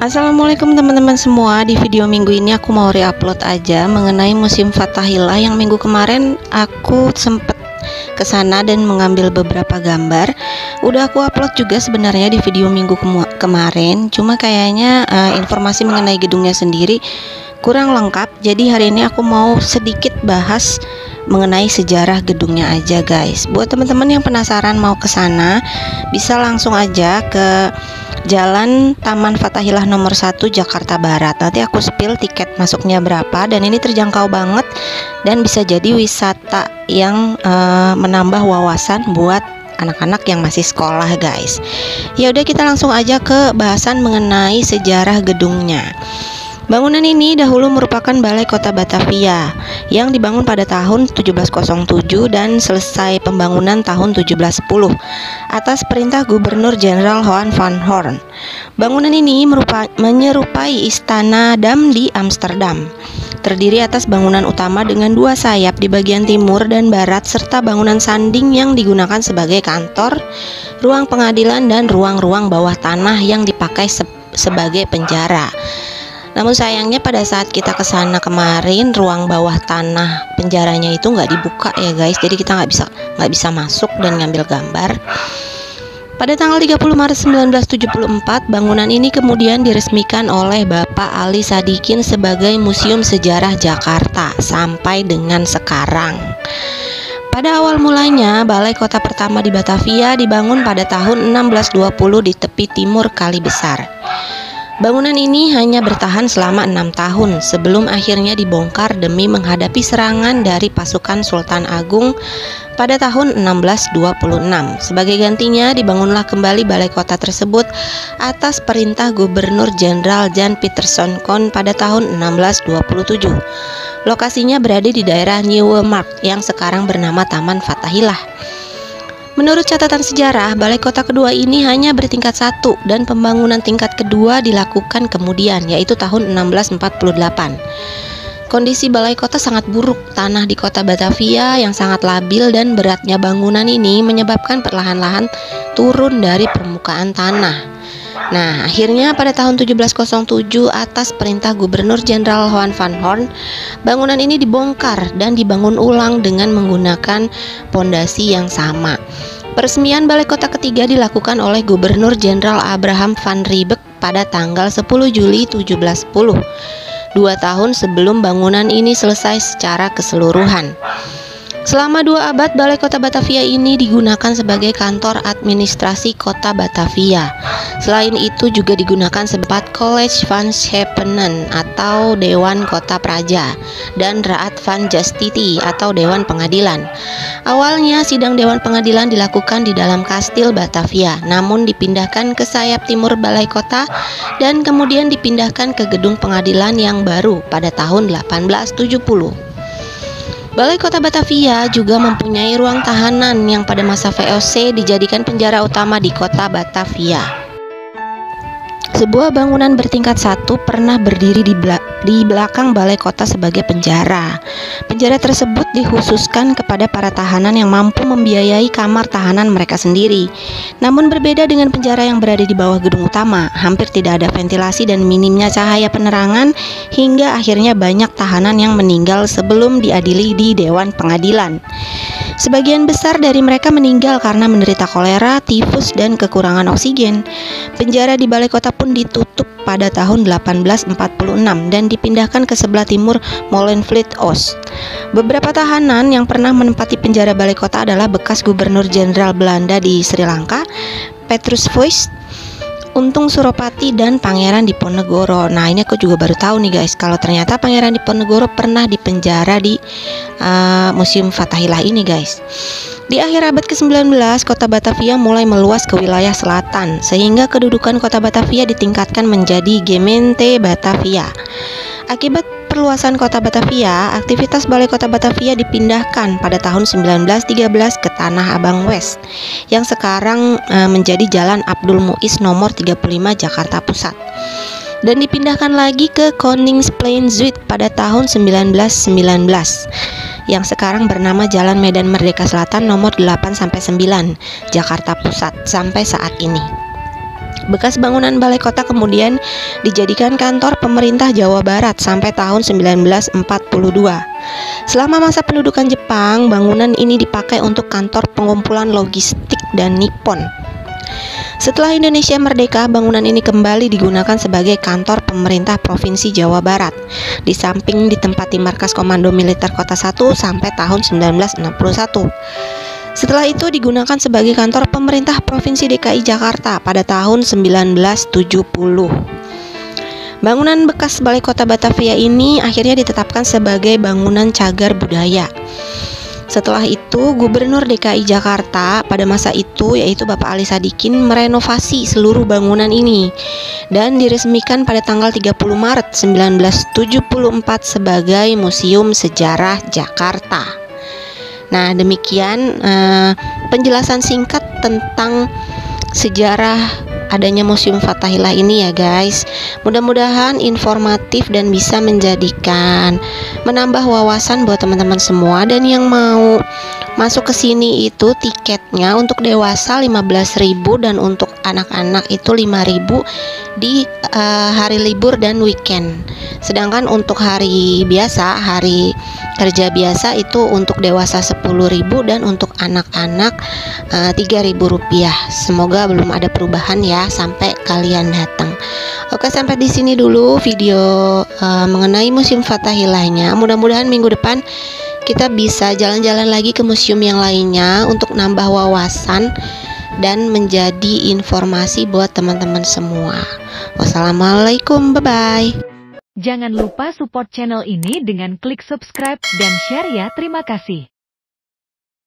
Assalamualaikum teman-teman semua. Di video minggu ini aku mau re-upload aja mengenai Museum Fathahillah yang minggu kemarin aku sempet kesana dan mengambil beberapa gambar. Udah aku upload juga sebenarnya di video minggu kemarin, cuma kayaknya informasi mengenai gedungnya sendiri kurang lengkap. Jadi hari ini aku mau sedikit bahas mengenai sejarah gedungnya aja guys. Buat teman-teman yang penasaran mau kesana, bisa langsung aja ke Jalan Taman Fathahillah nomor 1 Jakarta Barat. Nanti aku spill tiket masuknya berapa, dan ini terjangkau banget dan bisa jadi wisata yang menambah wawasan buat anak-anak yang masih sekolah guys. Ya udah, kita langsung aja ke bahasan mengenai sejarah gedungnya. Bangunan ini dahulu merupakan Balai Kota Batavia yang dibangun pada tahun 1707 dan selesai pembangunan tahun 1710 atas perintah Gubernur Jenderal Johan van Horn. Bangunan ini menyerupai Istana Dam di Amsterdam. Terdiri atas bangunan utama dengan dua sayap di bagian timur dan barat serta bangunan sanding yang digunakan sebagai kantor, ruang pengadilan dan ruang-ruang bawah tanah yang dipakai sebagai penjara. Namun sayangnya pada saat kita kesana kemarin, ruang bawah tanah penjaranya itu nggak dibuka ya guys. Jadi kita nggak bisa masuk dan ngambil gambar. Pada tanggal 30 Maret 1974, bangunan ini kemudian diresmikan oleh Bapak Ali Sadikin sebagai Museum Sejarah Jakarta sampai dengan sekarang. Pada awal mulanya, Balai Kota pertama di Batavia dibangun pada tahun 1620 di tepi timur Kali Besar. Bangunan ini hanya bertahan selama 6 tahun sebelum akhirnya dibongkar demi menghadapi serangan dari pasukan Sultan Agung pada tahun 1626. Sebagai gantinya dibangunlah kembali balai kota tersebut atas perintah Gubernur Jenderal Jan Pieterszoon Koen pada tahun 1627. Lokasinya berada di daerah Nieuwe Markt yang sekarang bernama Taman Fathahillah. Menurut catatan sejarah, balai kota kedua ini hanya bertingkat 1 dan pembangunan tingkat kedua dilakukan kemudian, yaitu tahun 1648. Kondisi balai kota sangat buruk. Tanah di kota Batavia yang sangat labil dan beratnya bangunan ini menyebabkan perlahan-lahan turun dari permukaan tanah. Nah, akhirnya pada tahun 1707 atas perintah Gubernur Jenderal Johan van Horn, bangunan ini dibongkar dan dibangun ulang dengan menggunakan pondasi yang sama. Peresmian balai kota ketiga dilakukan oleh Gubernur Jenderal Abraham van Riebeeck pada tanggal 10 Juli 1710, 2 tahun sebelum bangunan ini selesai secara keseluruhan. Selama 2 abad, Balai Kota Batavia ini digunakan sebagai kantor administrasi Kota Batavia. Selain itu juga digunakan sebagai College van Schepenen atau Dewan Kota Praja dan Raad van Justitie atau Dewan Pengadilan. Awalnya sidang Dewan Pengadilan dilakukan di dalam Kastil Batavia, namun dipindahkan ke sayap timur Balai Kota dan kemudian dipindahkan ke gedung pengadilan yang baru pada tahun 1870. Balai Kota Batavia juga mempunyai ruang tahanan yang pada masa VOC dijadikan penjara utama di Kota Batavia. Sebuah bangunan bertingkat 1 pernah berdiri di belakang balai kota sebagai penjara. Penjara tersebut dikhususkan kepada para tahanan yang mampu membiayai kamar tahanan mereka sendiri. Namun berbeda dengan penjara yang berada di bawah gedung utama, hampir tidak ada ventilasi dan minimnya cahaya penerangan hingga akhirnya banyak tahanan yang meninggal sebelum diadili di Dewan Pengadilan. Sebagian besar dari mereka meninggal karena menderita kolera, tifus, dan kekurangan oksigen. Penjara di balai kota pun ditutup pada tahun 1846 dan dipindahkan ke sebelah timur Molenvliet Oost. Beberapa tahanan yang pernah menempati penjara balai kota adalah bekas Gubernur Jenderal Belanda di Sri Lanka, Petrus Vuist, Untung Suropati, dan Pangeran Diponegoro. Nah, ini aku juga baru tahu nih guys, kalau ternyata Pangeran Diponegoro pernah dipenjara di Museum Fathahillah ini guys. Di akhir abad ke-19, kota Batavia mulai meluas ke wilayah selatan, sehingga kedudukan kota Batavia ditingkatkan menjadi Gemeente Batavia. Akibat perluasan kota Batavia, aktivitas Balai Kota Batavia dipindahkan pada tahun 1913 ke Tanah Abang West, yang sekarang menjadi Jalan Abdul Muiz nomor 35 Jakarta Pusat, dan dipindahkan lagi ke Koningsplein Zuid pada tahun 1919, yang sekarang bernama Jalan Medan Merdeka Selatan nomor 8-9 Jakarta Pusat sampai saat ini. Bekas bangunan Balai Kota kemudian dijadikan kantor pemerintah Jawa Barat sampai tahun 1942. Selama masa pendudukan Jepang, bangunan ini dipakai untuk kantor pengumpulan logistik dan Nippon. Setelah Indonesia merdeka, bangunan ini kembali digunakan sebagai kantor pemerintah Provinsi Jawa Barat, di samping ditempati markas Komando Militer Kota 1 sampai tahun 1961. Setelah itu digunakan sebagai kantor pemerintah Provinsi DKI Jakarta pada tahun 1970. Bangunan bekas Balai Kota Batavia ini akhirnya ditetapkan sebagai bangunan cagar budaya. Setelah itu, Gubernur DKI Jakarta pada masa itu, yaitu Bapak Ali Sadikin, merenovasi seluruh bangunan ini dan diresmikan pada tanggal 30 Maret 1974 sebagai Museum Sejarah Jakarta. Nah, demikian penjelasan singkat tentang sejarah adanya Museum Fathahillah ini ya guys. Mudah-mudahan informatif dan bisa menambah wawasan buat teman-teman semua. Dan yang mau masuk ke sini itu tiketnya untuk dewasa 15.000 dan untuk anak-anak itu 5.000 di hari libur dan weekend. Sedangkan untuk hari biasa, hari kerja biasa itu untuk dewasa 10.000 dan untuk anak-anak 3.000 rupiah. Semoga belum ada perubahan ya sampai kalian datang. Oke, sampai di sini dulu video mengenai Museum Fathahillahnya. Mudah-mudahan minggu depan kita bisa jalan-jalan lagi ke museum yang lainnya untuk nambah wawasan dan menjadi informasi buat teman-teman semua. Wassalamualaikum, bye-bye. Jangan lupa support channel ini dengan klik subscribe dan share ya. Terima kasih.